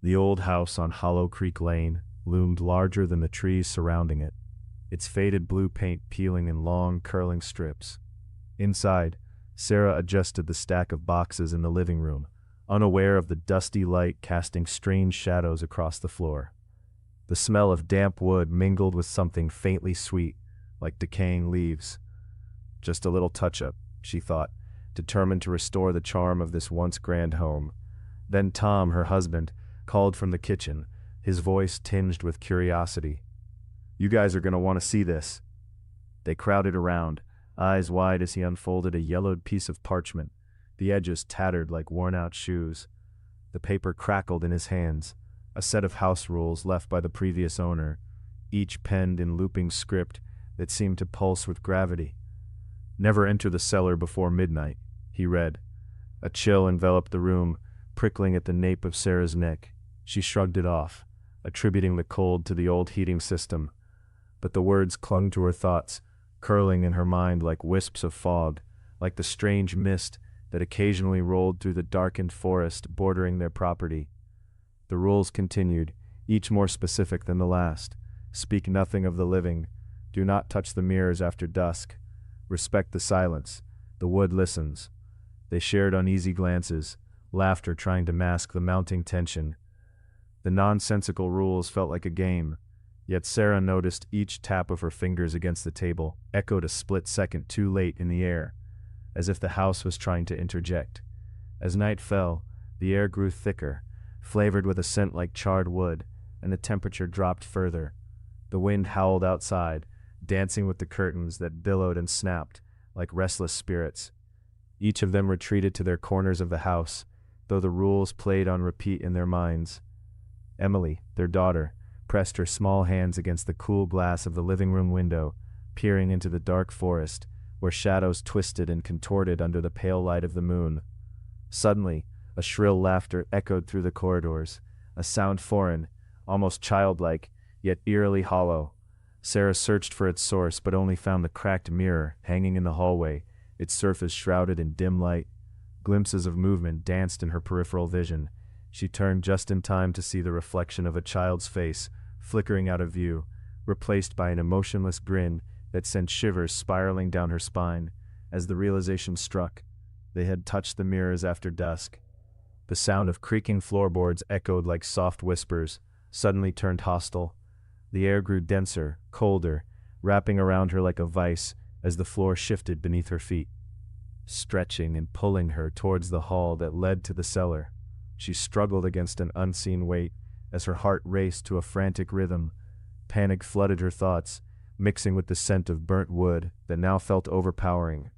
The old house on Hollow Creek Lane loomed larger than the trees surrounding it, its faded blue paint peeling in long, curling strips. Inside, Sarah adjusted the stack of boxes in the living room, unaware of the dusty light casting strange shadows across the floor. The smell of damp wood mingled with something faintly sweet, like decaying leaves. Just a little touch-up, she thought, determined to restore the charm of this once grand home. Then Tom, her husband, called from the kitchen, his voice tinged with curiosity. "You guys are going to want to see this." They crowded around, eyes wide as he unfolded a yellowed piece of parchment, the edges tattered like worn-out shoes. The paper crackled in his hands, a set of house rules left by the previous owner, each penned in looping script that seemed to pulse with gravity. "Never enter the cellar before midnight," he read. A chill enveloped the room, prickling at the nape of Sarah's neck. She shrugged it off, attributing the cold to the old heating system. But the words clung to her thoughts, curling in her mind like wisps of fog, like the strange mist that occasionally rolled through the darkened forest bordering their property. The rules continued, each more specific than the last. Speak nothing of the living. Do not touch the mirrors after dusk. Respect the silence. The wood listens. They shared uneasy glances, laughter trying to mask the mounting tension. The nonsensical rules felt like a game, yet Sarah noticed each tap of her fingers against the table echoed a split second too late in the air, as if the house was trying to interject. As night fell, the air grew thicker, flavored with a scent like charred wood, and the temperature dropped further. The wind howled outside, dancing with the curtains that billowed and snapped like restless spirits. Each of them retreated to their corners of the house, though the rules played on repeat in their minds. Emily, their daughter, pressed her small hands against the cool glass of the living room window, peering into the dark forest, where shadows twisted and contorted under the pale light of the moon. Suddenly, a shrill laughter echoed through the corridors, a sound foreign, almost childlike, yet eerily hollow. Sarah searched for its source, but only found the cracked mirror hanging in the hallway, its surface shrouded in dim light. Glimpses of movement danced in her peripheral vision. She turned just in time to see the reflection of a child's face, flickering out of view, replaced by an emotionless grin that sent shivers spiraling down her spine. As the realization struck, they had touched the mirrors after dusk. The sound of creaking floorboards echoed like soft whispers, suddenly turned hostile. The air grew denser, colder, wrapping around her like a vice as the floor shifted beneath her feet, stretching and pulling her towards the hall that led to the cellar. She struggled against an unseen weight as her heart raced to a frantic rhythm. Panic flooded her thoughts, mixing with the scent of burnt wood that now felt overpowering.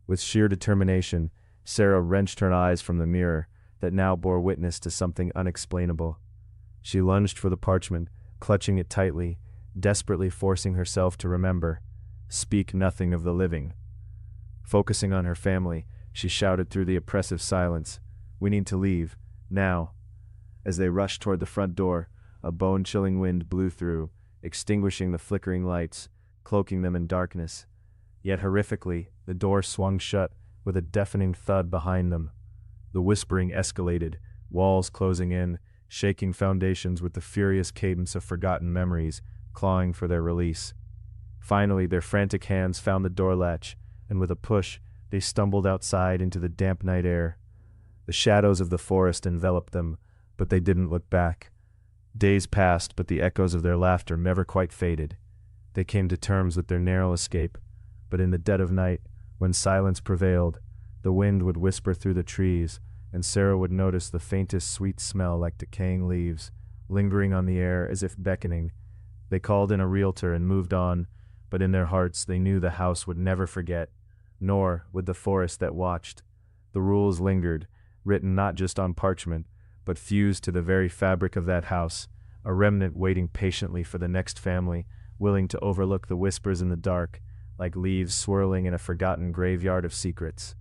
With sheer determination, Sarah wrenched her eyes from the mirror that now bore witness to something unexplainable. She lunged for the parchment, clutching it tightly, desperately forcing herself to remember. Speak nothing of the living. Focusing on her family, she shouted through the oppressive silence, "We need to leave. Now." As they rushed toward the front door, a bone-chilling wind blew through, extinguishing the flickering lights, cloaking them in darkness. Yet horrifically, the door swung shut with a deafening thud behind them. The whispering escalated, walls closing in, shaking foundations with the furious cadence of forgotten memories, clawing for their release. Finally, their frantic hands found the door latch, and with a push, they stumbled outside into the damp night air. The shadows of the forest enveloped them, but they didn't look back. Days passed, but the echoes of their laughter never quite faded. They came to terms with their narrow escape, but in the dead of night, when silence prevailed, the wind would whisper through the trees, and Sarah would notice the faintest sweet smell like decaying leaves, lingering on the air as if beckoning. They called in a realtor and moved on, but in their hearts they knew the house would never forget, nor would the forest that watched. The rules lingered, written not just on parchment, but fused to the very fabric of that house, a remnant waiting patiently for the next family, willing to overlook the whispers in the dark, like leaves swirling in a forgotten graveyard of secrets.